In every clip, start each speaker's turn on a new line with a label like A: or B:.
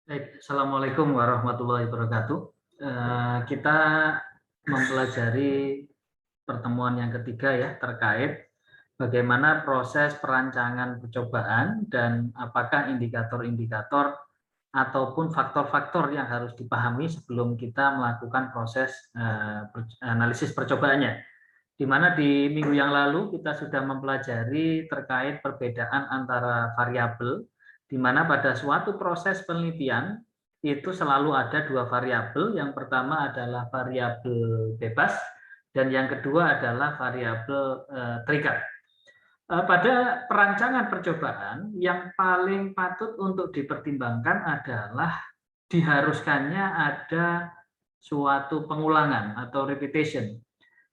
A: Baik, Assalamualaikum warahmatullahi wabarakatuh. Kita mempelajari pertemuan yang ketiga ya terkait bagaimana proses perancangan percobaan dan apakah indikator-indikator ataupun faktor-faktor yang harus dipahami sebelum kita melakukan proses analisis percobaannya. Di mana di minggu yang lalu kita sudah mempelajari terkait perbedaan antara variabel, di mana pada suatu proses penelitian itu selalu ada dua variabel. Yang pertama adalah variabel bebas dan yang kedua adalah variabel terikat. Pada perancangan percobaan yang paling patut untuk dipertimbangkan adalah diharuskannya ada suatu pengulangan atau repetition,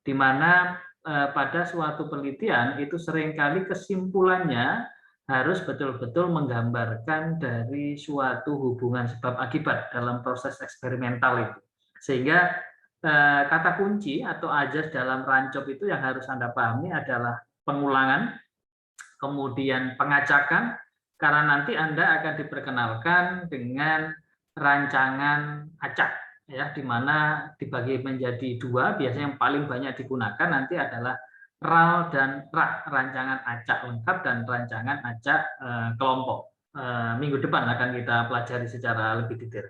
A: di mana pada suatu penelitian itu seringkali kesimpulannya harus betul-betul menggambarkan dari suatu hubungan sebab akibat dalam proses eksperimental itu. Sehingga kata kunci atau ajas dalam rancop itu yang harus Anda pahami adalah pengulangan, kemudian pengacakan, karena nanti Anda akan diperkenalkan dengan rancangan acak, ya, di mana dibagi menjadi dua. Biasanya yang paling banyak digunakan nanti adalah RAL dan RAK, rancangan acak lengkap dan rancangan acak kelompok. Minggu depan akan kita pelajari secara lebih detail.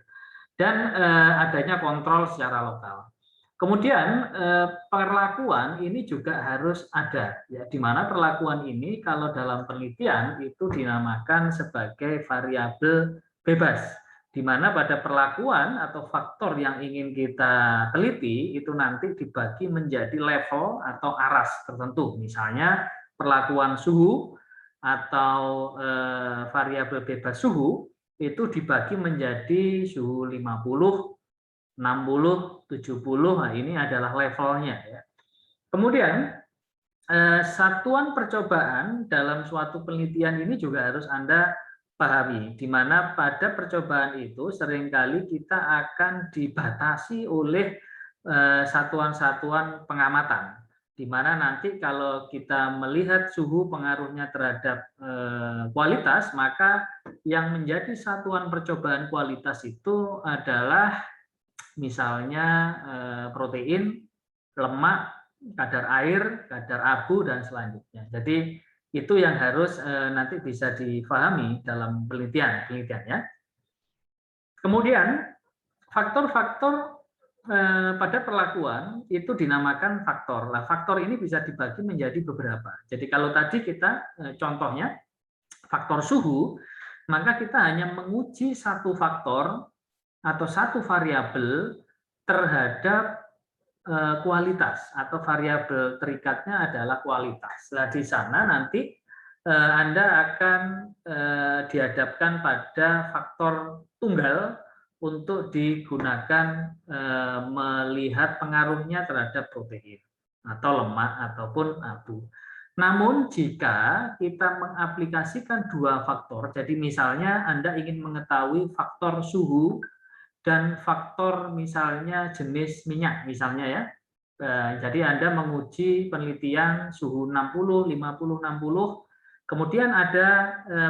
A: Dan adanya kontrol secara lokal. Kemudian perlakuan ini juga harus ada, ya, di mana perlakuan ini kalau dalam penelitian itu dinamakan sebagai variabel bebas, di mana pada perlakuan atau faktor yang ingin kita teliti itu nanti dibagi menjadi level atau aras tertentu, misalnya perlakuan suhu atau variabel bebas suhu itu dibagi menjadi suhu 50, 60, 70, nah ini adalah levelnya ya. Kemudian satuan percobaan dalam suatu penelitian ini juga harus Anda pahami, di mana pada percobaan itu seringkali kita akan dibatasi oleh satuan-satuan pengamatan, di mana nanti kalau kita melihat suhu pengaruhnya terhadap kualitas, maka yang menjadi satuan percobaan kualitas itu adalah misalnya protein, lemak, kadar air, kadar abu, dan selanjutnya. Jadi itu yang harus nanti bisa difahami dalam penelitian ya. Kemudian faktor-faktor pada perlakuan itu dinamakan faktor. Nah, faktor ini bisa dibagi menjadi beberapa. Jadi kalau tadi kita contohnya faktor suhu, maka kita hanya menguji satu faktor atau satu variabel terhadap kualitas, atau variabel terikatnya adalah kualitas. Nah, di sana nanti Anda akan dihadapkan pada faktor tunggal untuk digunakan melihat pengaruhnya terhadap protein atau lemak ataupun abu. Namun jika kita mengaplikasikan dua faktor, jadi misalnya Anda ingin mengetahui faktor suhu dan faktor misalnya jenis minyak misalnya ya. Jadi Anda menguji penelitian suhu 60, 50, 60, kemudian ada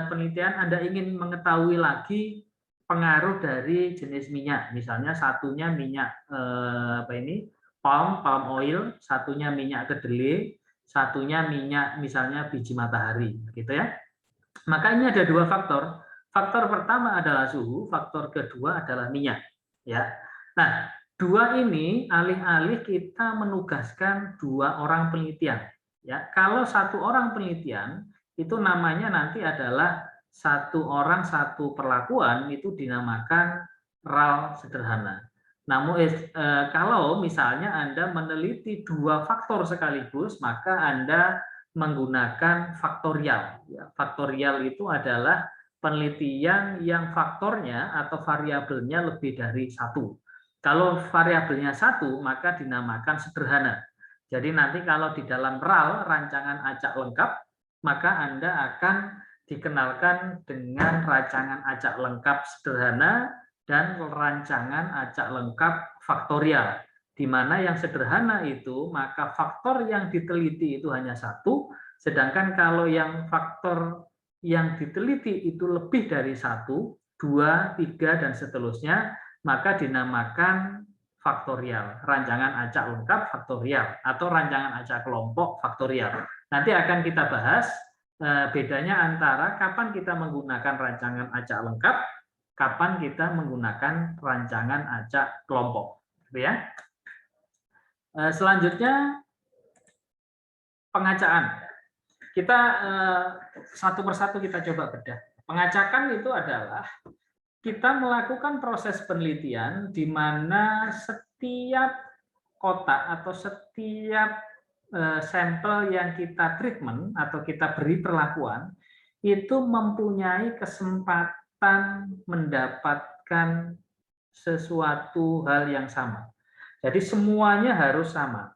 A: penelitian Anda ingin mengetahui lagi pengaruh dari jenis minyak, misalnya satunya minyak palm oil, satunya minyak kedelai, satunya minyak misalnya biji matahari, gitu ya. Maka ini ada dua faktor. Faktor pertama adalah suhu, faktor kedua adalah minyak. Ya. Nah, dua ini alih-alih kita menugaskan dua orang penelitian. Ya, kalau satu orang penelitian itu namanya nanti adalah satu orang satu perlakuan, itu dinamakan RAL sederhana. Namun kalau misalnya Anda meneliti dua faktor sekaligus, maka Anda menggunakan faktorial. Ya, faktorial itu adalah penelitian yang faktornya atau variabelnya lebih dari satu. Kalau variabelnya satu, maka dinamakan sederhana. Jadi nanti kalau di dalam RAL, rancangan acak lengkap, maka Anda akan dikenalkan dengan rancangan acak lengkap sederhana dan rancangan acak lengkap faktorial, di mana yang sederhana itu maka faktor yang diteliti itu hanya satu, sedangkan kalau yang faktor yang diteliti itu lebih dari satu, 2, 3, dan seterusnya, maka dinamakan faktorial. Rancangan acak lengkap faktorial atau rancangan acak kelompok faktorial. Nanti akan kita bahas bedanya antara kapan kita menggunakan rancangan acak lengkap, kapan kita menggunakan rancangan acak kelompok. Gitu ya. Selanjutnya pengacaan. Kita satu persatu kita coba bedah. Pengacakan itu adalah kita melakukan proses penelitian di mana setiap kotak atau setiap sampel yang kita treatment atau kita beri perlakuan itu mempunyai kesempatan mendapatkan sesuatu hal yang sama. Jadi semuanya harus sama.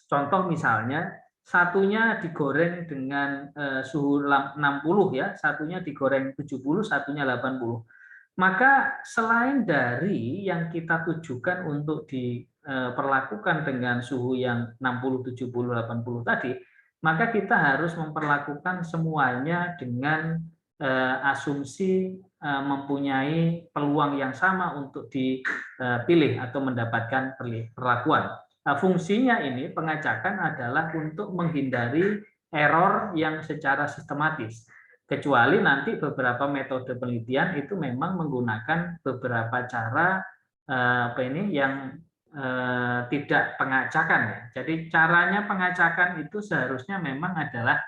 A: Contoh misalnya, satunya digoreng dengan suhu 60 ya, satunya digoreng 70, satunya 80. Maka selain dari yang kita tujukan untuk diperlakukan dengan suhu yang 60, 70, 80 tadi, maka kita harus memperlakukan semuanya dengan asumsi mempunyai peluang yang sama untuk dipilih atau mendapatkan perlakuan. Nah, fungsinya ini pengacakan adalah untuk menghindari error yang secara sistematis. Kecuali nanti beberapa metode penelitian itu memang menggunakan beberapa cara yang tidak pengacakan ya. Jadi caranya pengacakan itu seharusnya memang adalah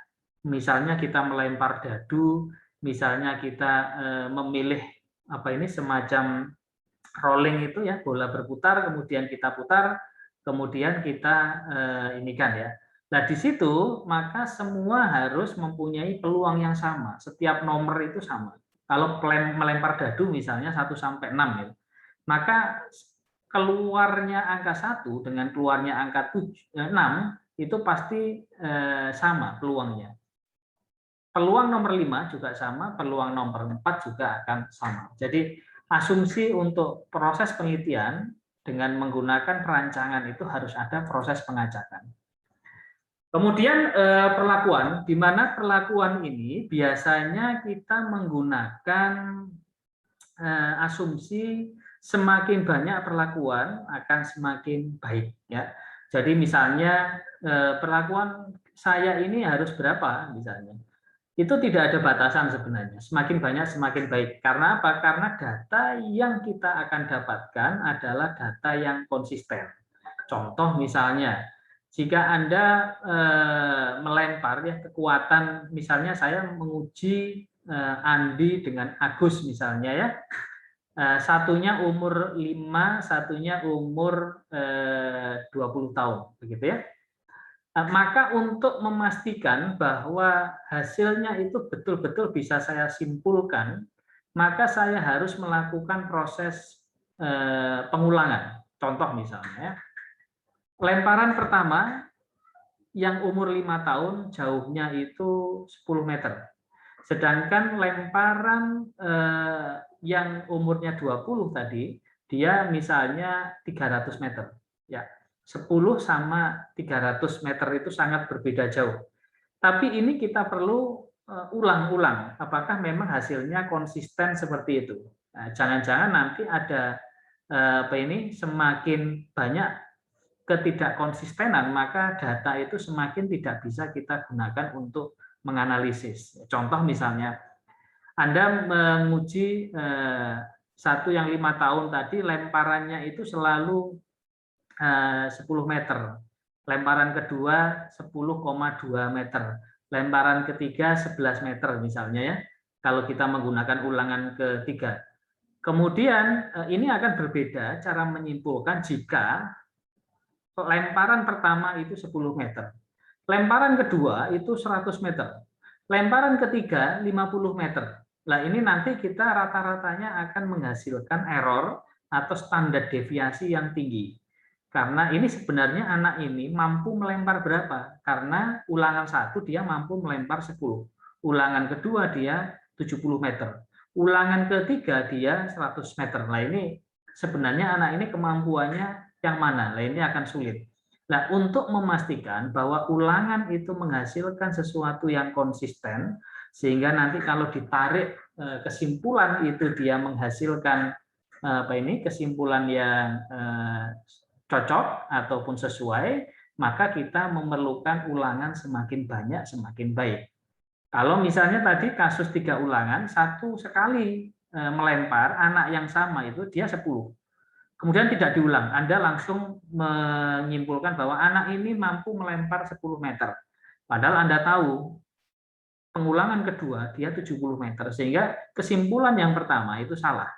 A: misalnya kita melempar dadu, misalnya kita memilih semacam rolling itu ya, bola berputar kemudian kita putar, kemudian kita ya. Nah, di situ maka semua harus mempunyai peluang yang sama. Setiap nomor itu sama. Kalau melempar dadu misalnya 1 sampai 6 ya. Maka keluarnya angka 1 dengan keluarnya angka 6 itu pasti sama peluangnya. Peluang nomor 5 juga sama, peluang nomor 4 juga akan sama. Jadi asumsi untuk proses penelitian dengan menggunakan perancangan itu harus ada proses pengacakan. Kemudian perlakuan, di mana perlakuan ini biasanya kita menggunakan asumsi semakin banyak perlakuan akan semakin baik. Ya. Jadi misalnya perlakuan saya ini harus berapa misalnya. Itu tidak ada batasan sebenarnya. Semakin banyak semakin baik. Karena apa? Karena data yang kita akan dapatkan adalah data yang konsisten. Contoh misalnya, jika Anda melempar ya kekuatan, misalnya saya menguji Andi dengan Agus misalnya ya. Satunya umur 5, satunya umur 20 tahun, begitu ya. Maka untuk memastikan bahwa hasilnya itu betul-betul bisa saya simpulkan, maka saya harus melakukan proses pengulangan. Contoh misalnya, lemparan pertama yang umur 5 tahun jauhnya itu 10 meter. Sedangkan lemparan yang umurnya 20 tadi, dia misalnya 300 meter. Ya. 10 sama 300 meter itu sangat berbeda jauh. Tapi ini kita perlu ulang-ulang, apakah memang hasilnya konsisten seperti itu. Jangan-jangan nanti ada semakin banyak ketidakkonsistenan, maka data itu semakin tidak bisa kita gunakan untuk menganalisis. Contoh misalnya, Anda menguji satu yang 5 tahun tadi, lemparannya itu selalu 10 meter. Lemparan kedua 10,2 meter. Lemparan ketiga 11 meter misalnya ya. Kalau kita menggunakan ulangan ketiga. Kemudian ini akan berbeda cara menyimpulkan jika lemparan pertama itu 10 meter. Lemparan kedua itu 100 meter. Lemparan ketiga 50 meter. Nah, ini nanti kita rata-ratanya akan menghasilkan error atau standar deviasi yang tinggi. Karena ini sebenarnya anak ini mampu melempar berapa? Karena ulangan 1 dia mampu melempar 10. Ulangan kedua dia 70 meter. Ulangan ketiga dia 100 meter. Nah, ini sebenarnya anak ini kemampuannya yang mana? Nah, ini akan sulit. Nah, untuk memastikan bahwa ulangan itu menghasilkan sesuatu yang konsisten, Sehingga nanti kalau ditarik kesimpulan itu dia menghasilkan kesimpulan yang cocok ataupun sesuai, maka kita memerlukan ulangan semakin banyak semakin baik. Kalau misalnya tadi kasus 3 ulangan, 1 sekali melempar anak yang sama itu dia 10. Kemudian tidak diulang, Anda langsung menyimpulkan bahwa anak ini mampu melempar 10 meter. Padahal Anda tahu pengulangan kedua dia 70 meter, sehingga kesimpulan yang pertama itu salah.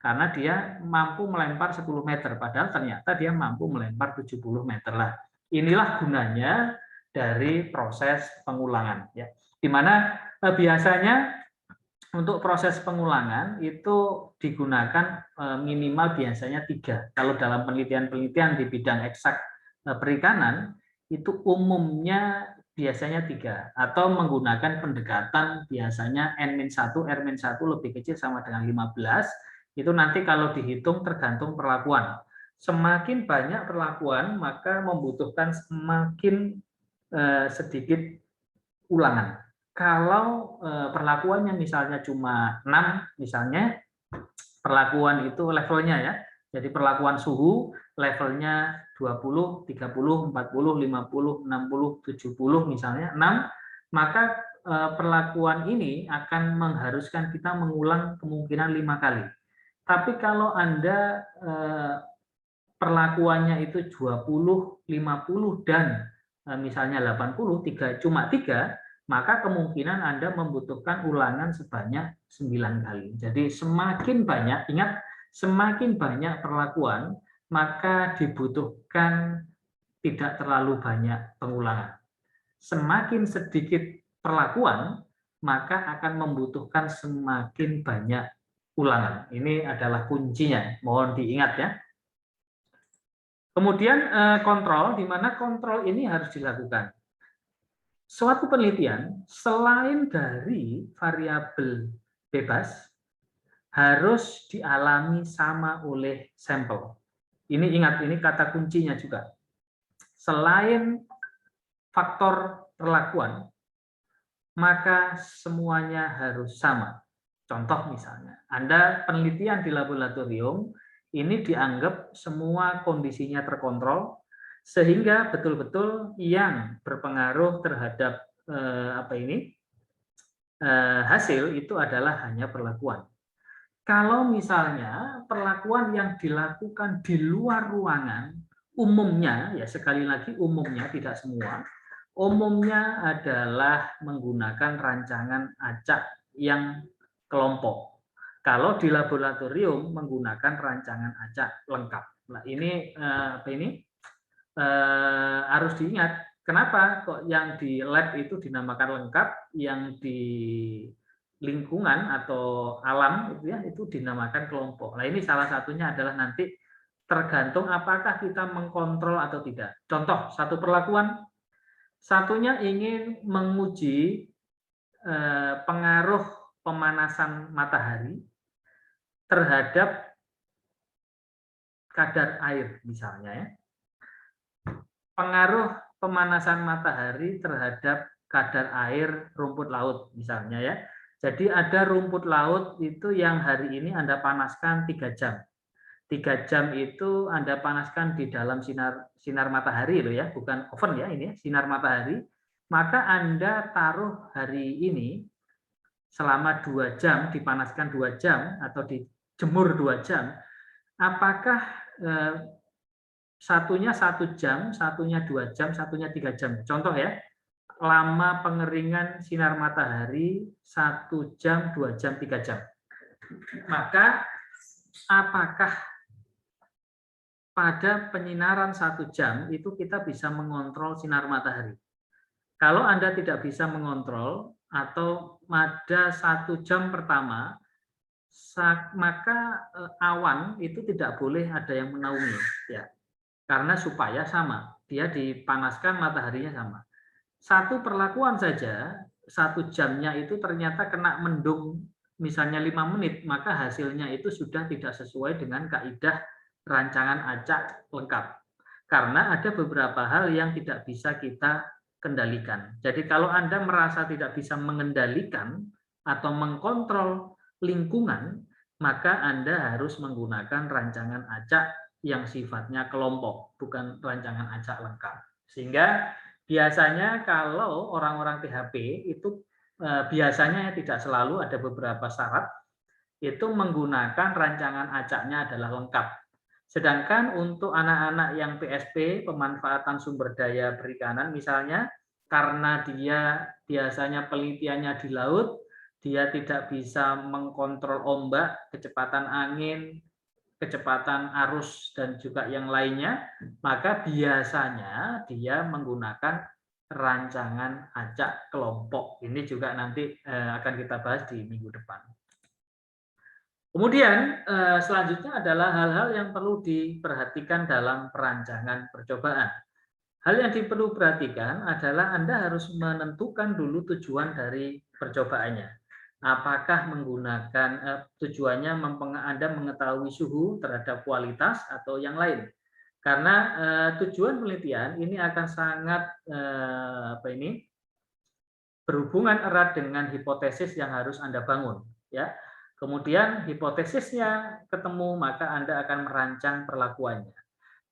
A: Karena dia mampu melempar 10 meter, padahal ternyata dia mampu melempar 70 meter lah. Inilah gunanya dari proses pengulangan, ya. Di mana biasanya untuk proses pengulangan itu digunakan minimal biasanya 3. Kalau dalam penelitian-penelitian di bidang eksak perikanan itu umumnya biasanya 3, atau menggunakan pendekatan biasanya N-1, R-1 lebih kecil sama dengan 15. Itu nanti kalau dihitung tergantung perlakuan. Semakin banyak perlakuan maka membutuhkan semakin sedikit ulangan. Kalau perlakuannya misalnya cuma 6, misalnya perlakuan itu levelnya ya. Jadi perlakuan suhu levelnya 20, 30, 40, 50, 60, 70 misalnya 6, maka perlakuan ini akan mengharuskan kita mengulang kemungkinan 5 kali. Tapi kalau Anda perlakuannya itu 20, 50 dan misalnya 80, cuma 3, maka kemungkinan Anda membutuhkan ulangan sebanyak 9 kali. Jadi semakin banyak, ingat, semakin banyak perlakuan, maka dibutuhkan tidak terlalu banyak pengulangan. Semakin sedikit perlakuan, maka akan membutuhkan semakin banyak ulangan. Ini adalah kuncinya, mohon diingat ya. Kemudian kontrol, di mana kontrol ini harus dilakukan. Suatu penelitian selain dari variabel bebas harus dialami sama oleh sampel. Ini ingat, ini kata kuncinya juga. Selain faktor perlakuan, maka semuanya harus sama. Contoh misalnya, Anda penelitian di laboratorium, ini dianggap semua kondisinya terkontrol, sehingga betul-betul yang berpengaruh terhadap hasil itu adalah hanya perlakuan. Kalau misalnya perlakuan yang dilakukan di luar ruangan, umumnya, ya sekali lagi umumnya, tidak semua, umumnya adalah menggunakan rancangan acak yang kelompok. Kalau di laboratorium menggunakan rancangan acak lengkap. Nah ini harus diingat. Kenapa kok yang di lab itu dinamakan lengkap, yang di lingkungan atau alam itu ya itu dinamakan kelompok. Nah ini salah satunya adalah nanti tergantung apakah kita mengkontrol atau tidak. Contoh satu perlakuan, satunya ingin menguji pengaruh pemanasan matahari terhadap kadar air misalnya ya. Pengaruh pemanasan matahari terhadap kadar air rumput laut misalnya ya. Jadi ada rumput laut itu yang hari ini Anda panaskan 3 jam. 3 jam itu Anda panaskan di dalam sinar matahari loh ya, bukan oven ya ini, sinar matahari. Maka Anda taruh hari ini selama 2 jam, dipanaskan 2 jam atau dijemur 2 jam. Apakah satunya 1 jam, satunya 2 jam, satunya 3 jam. Contoh ya, lama pengeringan sinar matahari 1 jam, 2 jam, 3 jam. Maka apakah pada penyinaran 1 jam itu kita bisa mengontrol sinar matahari? Kalau Anda tidak bisa mengontrol atau pada 1 jam pertama, maka awan itu tidak boleh ada yang menaungi ya. Karena supaya sama, dia dipanaskan mataharinya sama. Satu perlakuan saja, 1 jamnya itu ternyata kena mendung misalnya 5 menit, maka hasilnya itu sudah tidak sesuai dengan kaidah rancangan acak lengkap. Karena ada beberapa hal yang tidak bisa kita kendalikan. Jadi kalau Anda merasa tidak bisa mengendalikan atau mengkontrol lingkungan, maka Anda harus menggunakan rancangan acak yang sifatnya kelompok, bukan rancangan acak lengkap. Sehingga biasanya kalau orang-orang THP itu biasanya tidak selalu, ada beberapa syarat, itu menggunakan rancangan acaknya adalah lengkap. Sedangkan untuk anak-anak yang PSP, pemanfaatan sumber daya perikanan misalnya, karena dia biasanya penelitiannya di laut, dia tidak bisa mengkontrol ombak, kecepatan angin, kecepatan arus, dan juga yang lainnya, maka biasanya dia menggunakan rancangan acak kelompok. Ini juga nanti akan kita bahas di minggu depan. Kemudian selanjutnya adalah hal-hal yang perlu diperhatikan dalam perancangan percobaan. Hal yang perlu perhatikan adalah Anda harus menentukan dulu tujuan dari percobaannya. Apakah menggunakan tujuannya Anda mengetahui suhu terhadap kualitas atau yang lain. Karena tujuan penelitian ini akan sangat berhubungan erat dengan hipotesis yang harus Anda bangun, ya. Kemudian hipotesisnya ketemu, maka Anda akan merancang perlakuannya.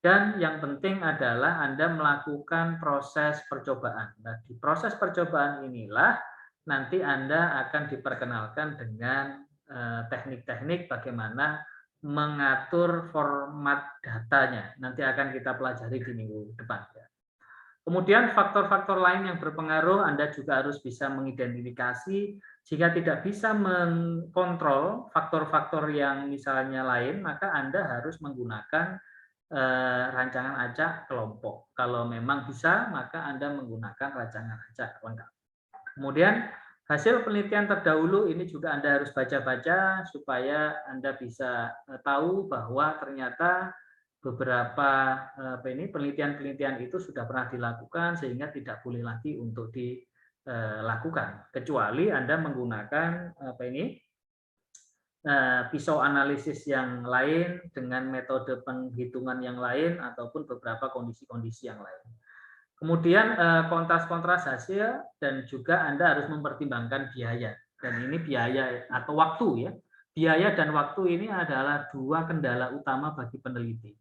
A: Dan yang penting adalah Anda melakukan proses percobaan. Nah, di proses percobaan inilah nanti Anda akan diperkenalkan dengan teknik-teknik bagaimana mengatur format datanya. Nanti akan kita pelajari di minggu depan. Kemudian faktor-faktor lain yang berpengaruh Anda juga harus bisa mengidentifikasi. Jika tidak bisa mengkontrol faktor-faktor yang misalnya lain, maka Anda harus menggunakan rancangan acak kelompok. Kalau memang bisa, maka Anda menggunakan rancangan acak lengkap. Kemudian hasil penelitian terdahulu ini juga Anda harus baca-baca supaya Anda bisa tahu bahwa ternyata beberapa penelitian-penelitian itu sudah pernah dilakukan sehingga tidak boleh lagi untuk dilakukan kecuali Anda menggunakan pisau analisis yang lain dengan metode penghitungan yang lain ataupun beberapa kondisi-kondisi yang lain. Kemudian kontras-kontras hasil dan juga Anda harus mempertimbangkan biaya. Dan ini biaya atau waktu ya. Biaya dan waktu ini adalah dua kendala utama bagi peneliti.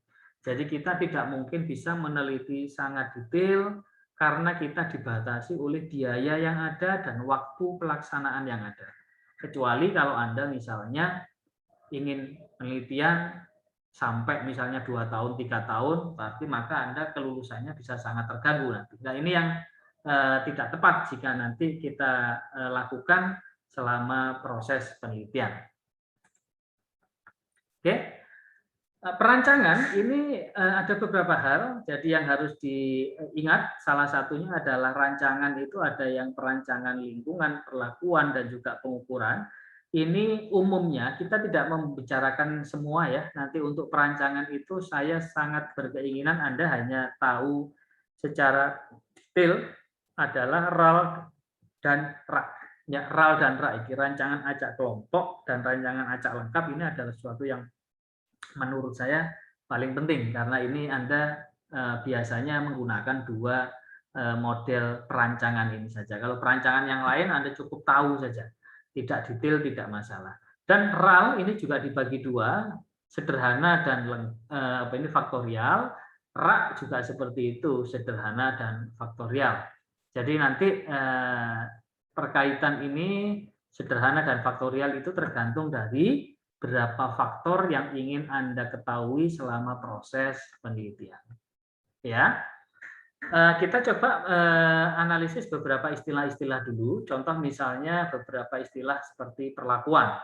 A: Jadi kita tidak mungkin bisa meneliti sangat detail karena kita dibatasi oleh biaya yang ada dan waktu pelaksanaan yang ada. Kecuali kalau Anda misalnya ingin penelitian sampai misalnya 2 tahun, 3 tahun, berarti maka Anda kelulusannya bisa sangat terganggu nanti. Nah, ini yang tidak tepat jika nanti kita lakukan selama proses penelitian. Oke. Perancangan ini ada beberapa hal, jadi yang harus diingat salah satunya adalah rancangan itu ada yang perancangan lingkungan, perlakuan, dan juga pengukuran. Ini umumnya kita tidak membicarakan semua ya, nanti untuk perancangan itu saya sangat berkeinginan Anda hanya tahu secara detail adalah RAL dan RAK. Ya, RAL dan RAK ini rancangan acak kelompok dan rancangan acak lengkap ini adalah sesuatu yang menurut saya paling penting karena ini Anda biasanya menggunakan dua model perancangan ini saja. Kalau perancangan yang lain Anda cukup tahu saja, tidak detail, tidak masalah. Dan RAL ini juga dibagi dua, sederhana dan faktorial. RAK juga seperti itu, sederhana dan faktorial. Jadi nanti perkaitan ini sederhana dan faktorial itu tergantung dari berapa faktor yang ingin Anda ketahui selama proses penelitian. Ya, kita coba analisis beberapa istilah-istilah dulu. Contoh misalnya beberapa istilah seperti perlakuan,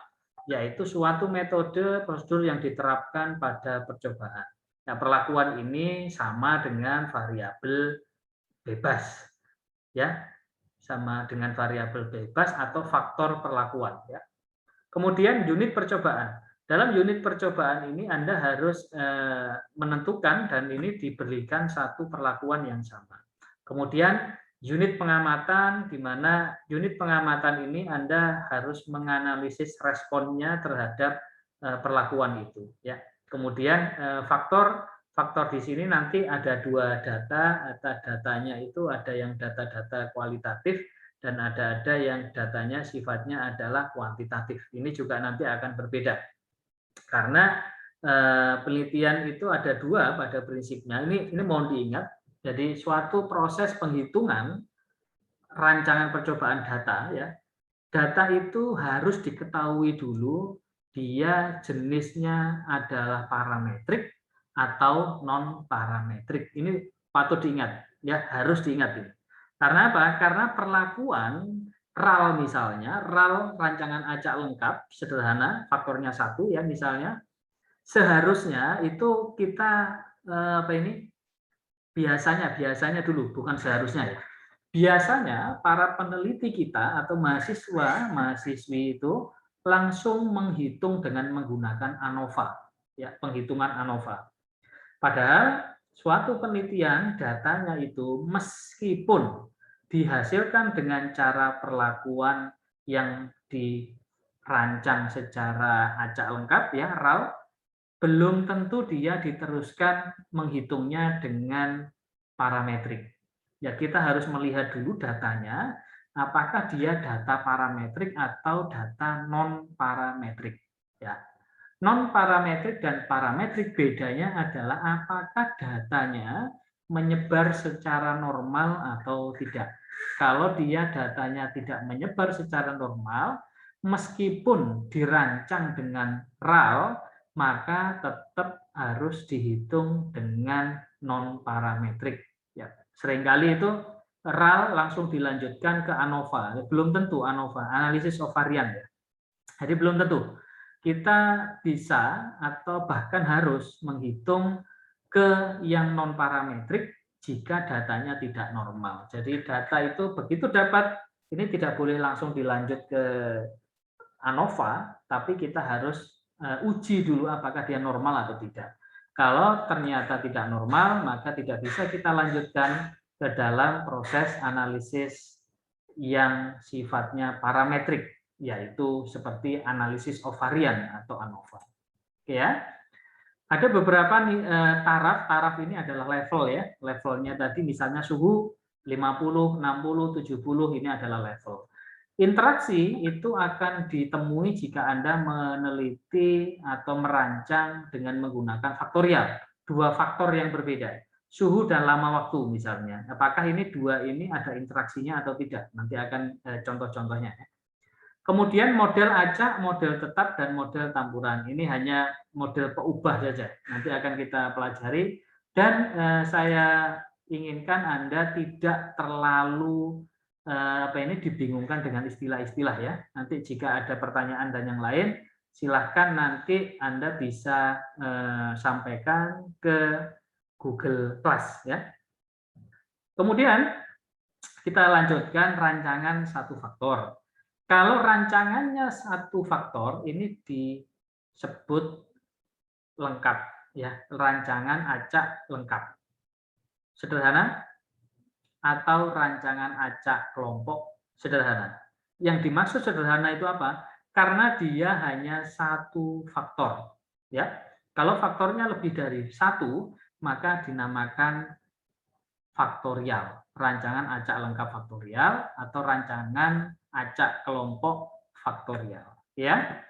A: yaitu suatu metode prosedur yang diterapkan pada percobaan. Nah, perlakuan ini sama dengan variabel bebas, ya, sama dengan variabel bebas atau faktor perlakuan, ya. Kemudian unit percobaan. Dalam unit percobaan ini Anda harus menentukan dan ini diberikan satu perlakuan yang sama. Kemudian unit pengamatan, di mana unit pengamatan ini Anda harus menganalisis responnya terhadap perlakuan itu. Ya. Kemudian faktor faktor di sini nanti ada dua data, datanya itu ada yang data-data kualitatif dan ada yang datanya sifatnya adalah kuantitatif. Ini juga nanti akan berbeda karena penelitian itu ada dua pada prinsipnya. Ini mohon diingat. Jadi suatu proses penghitungan rancangan percobaan data ya, data itu harus diketahui dulu dia jenisnya adalah parametrik atau non parametrik. Ini patut diingat ya, harus diingat ini. Karena apa? Karena perlakuan RAL misalnya, RAL rancangan acak lengkap sederhana, faktornya 1 ya misalnya, seharusnya itu kita apa ini? Biasanya dulu, bukan seharusnya ya. Biasanya para peneliti kita atau mahasiswi itu langsung menghitung dengan menggunakan ANOVA, ya, penghitungan ANOVA. Padahal suatu penelitian datanya itu meskipun dihasilkan dengan cara perlakuan yang dirancang secara acak lengkap ya, RAL, belum tentu dia diteruskan menghitungnya dengan parametrik. Ya, kita harus melihat dulu datanya, apakah dia data parametrik atau data non parametrik. Ya, non parametrik dan parametrik bedanya adalah apakah datanya menyebar secara normal atau tidak. Kalau dia datanya tidak menyebar secara normal, meskipun dirancang dengan RAL, maka tetap harus dihitung dengan non parametrik. Ya, seringkali itu RAL langsung dilanjutkan ke ANOVA, belum tentu ANOVA, analisis of varian ya. Jadi belum tentu kita bisa atau bahkan harus menghitung ke yang non parametrik jika datanya tidak normal. Jadi data itu begitu dapat, ini tidak boleh langsung dilanjut ke ANOVA, tapi kita harus uji dulu apakah dia normal atau tidak. Kalau ternyata tidak normal, maka tidak bisa kita lanjutkan ke dalam proses analisis yang sifatnya parametrik, yaitu seperti analisis of varian atau ANOVA. Oke ya. Ada beberapa taraf ini adalah level ya. Levelnya tadi misalnya suhu 50, 60, 70 ini adalah level. Interaksi itu akan ditemui jika Anda meneliti atau merancang dengan menggunakan faktorial. Dua faktor yang berbeda. Suhu dan lama waktu misalnya. Apakah ini dua ini ada interaksinya atau tidak? Nanti akan contoh-contohnya. Kemudian model acak, model tetap, dan model campuran. Ini hanya model peubah saja. Nanti akan kita pelajari. Dan saya inginkan Anda tidak terlalu dibingungkan dengan istilah-istilah ya. Nanti jika ada pertanyaan dan yang lain, silahkan nanti Anda bisa sampaikan ke Google Class ya. Kemudian kita lanjutkan rancangan satu faktor. Kalau rancangannya satu faktor ini disebut lengkap ya, rancangan acak lengkap. Sederhana? Atau rancangan acak kelompok sederhana. Yang dimaksud sederhana itu apa? Karena dia hanya satu faktor. Ya, kalau faktornya lebih dari satu, maka dinamakan faktorial. Rancangan acak lengkap faktorial atau rancangan acak kelompok faktorial. Ya,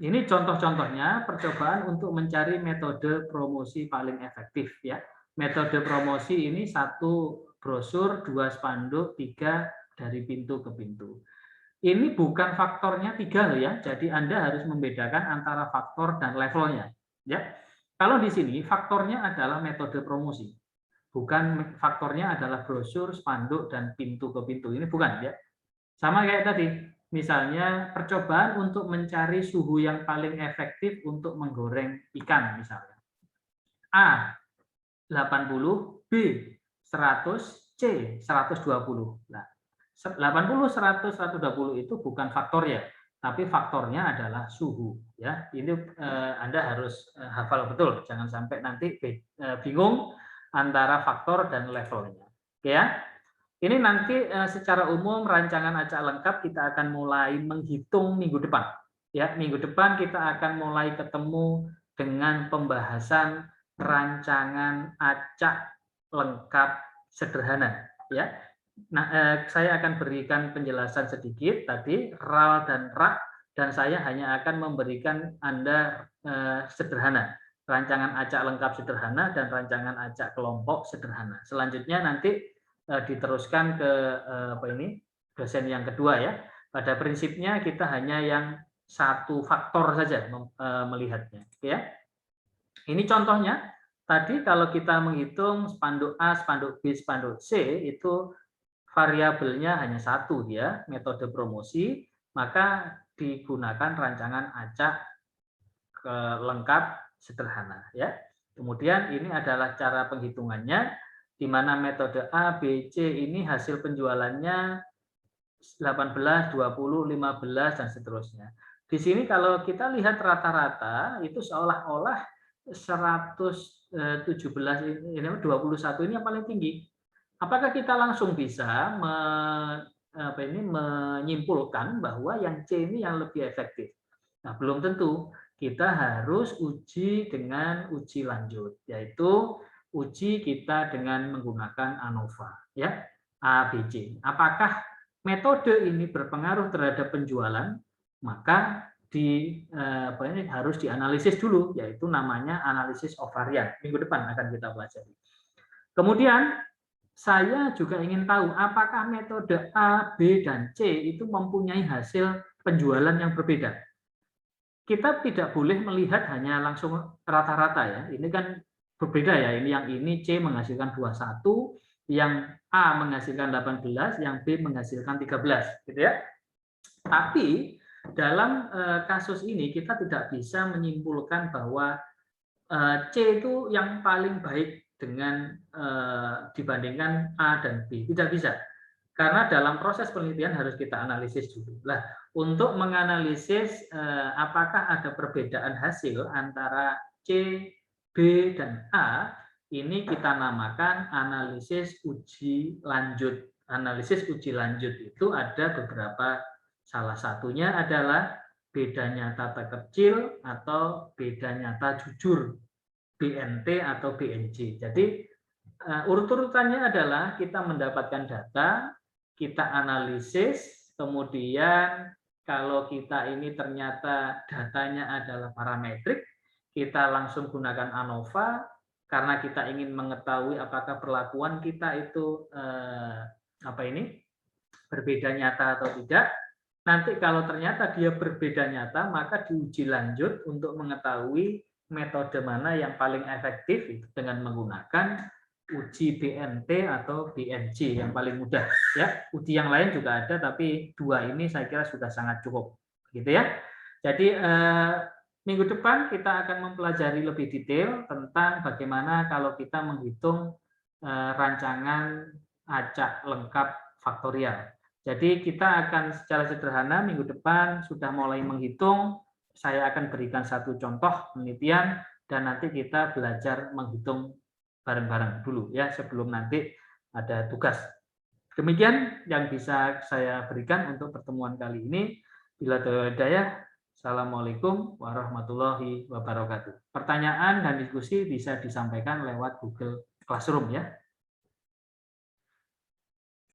A: ini contoh-contohnya percobaan untuk mencari metode promosi paling efektif. Ya, metode promosi ini satu brosur, 2 spanduk, 3 dari pintu ke pintu. Ini bukan faktornya 3 loh ya. Jadi Anda harus membedakan antara faktor dan levelnya. Ya. Kalau di sini faktornya adalah metode promosi. Bukan faktornya adalah brosur, spanduk, dan pintu ke pintu. Ini bukan ya. Sama kayak tadi. Misalnya percobaan untuk mencari suhu yang paling efektif untuk menggoreng ikan misalnya. A 80, B 100, C 120. Nah, 80, 100, 120 itu bukan faktor ya, tapi faktornya adalah suhu. Ya, ini Anda harus hafal betul, jangan sampai nanti bingung antara faktor dan levelnya. Oke ya. Ini nanti secara umum rancangan acak lengkap kita akan mulai menghitung minggu depan. Ya, minggu depan kita akan mulai ketemu dengan pembahasan rancangan acak lengkap sederhana, ya. Nah, saya akan berikan penjelasan sedikit tadi RAL dan RAK, dan saya hanya akan memberikan Anda sederhana, rancangan acak lengkap sederhana dan rancangan acak kelompok sederhana. Selanjutnya nanti diteruskan ke apa ini, dosen yang kedua ya. Pada prinsipnya kita hanya yang satu faktor saja melihatnya, ya. Ini contohnya. Tadi kalau kita menghitung spanduk A, spanduk B, spanduk C itu variabelnya hanya satu ya, metode promosi, maka digunakan rancangan acak lengkap sederhana ya. Kemudian ini adalah cara penghitungannya, di mana metode A, B, C ini hasil penjualannya 18, 20, 15 dan seterusnya. Di sini kalau kita lihat rata-rata itu seolah-olah 117 ini 21 ini yang paling tinggi. Apakah kita langsung bisa menyimpulkan bahwa yang C ini yang lebih efektif? Nah, belum tentu. Kita harus uji dengan uji lanjut, yaitu uji kita dengan menggunakan ANOVA, ya, A, B, C. Apakah metode ini berpengaruh terhadap penjualan? Maka harus dianalisis dulu, yaitu namanya analisis ovarian. Minggu depan akan kita pelajari. Kemudian saya juga ingin tahu apakah metode A, B, dan C itu mempunyai hasil penjualan yang berbeda. Kita tidak boleh melihat hanya langsung rata-rata ya. Ini kan berbeda ya. Yang ini C menghasilkan 21, yang A menghasilkan 18, yang B menghasilkan 13, gitu ya. Tapi dalam kasus ini kita tidak bisa menyimpulkan bahwa C itu yang paling baik dengan dibandingkan A dan B. Tidak bisa. Karena dalam proses penelitian harus kita analisis dulu. Nah, untuk menganalisis apakah ada perbedaan hasil antara C, B, dan A, ini kita namakan analisis uji lanjut. Analisis uji lanjut itu ada beberapa, salah satunya adalah beda nyata terkecil atau beda nyata jujur, BNT atau BNJ. Jadi urut-urutannya adalah kita mendapatkan data, kita analisis, kemudian kalau kita ini ternyata datanya adalah parametrik, kita langsung gunakan ANOVA, karena kita ingin mengetahui apakah perlakuan kita itu berbeda nyata atau tidak. Nanti kalau ternyata dia berbeda nyata, maka diuji lanjut untuk mengetahui metode mana yang paling efektif dengan menggunakan uji BNT atau BNJ yang paling mudah ya. Uji yang lain juga ada, tapi dua ini saya kira sudah sangat cukup, gitu ya. Jadi minggu depan kita akan mempelajari lebih detail tentang bagaimana kalau kita menghitung rancangan acak lengkap faktorial. Jadi kita akan secara sederhana minggu depan sudah mulai menghitung. Saya akan berikan satu contoh penelitian dan nanti kita belajar menghitung bareng-bareng dulu ya, sebelum nanti ada tugas. Demikian yang bisa saya berikan untuk pertemuan kali ini. Bila hidayah, assalamualaikum warahmatullahi wabarakatuh. Pertanyaan dan diskusi bisa disampaikan lewat Google Classroom ya.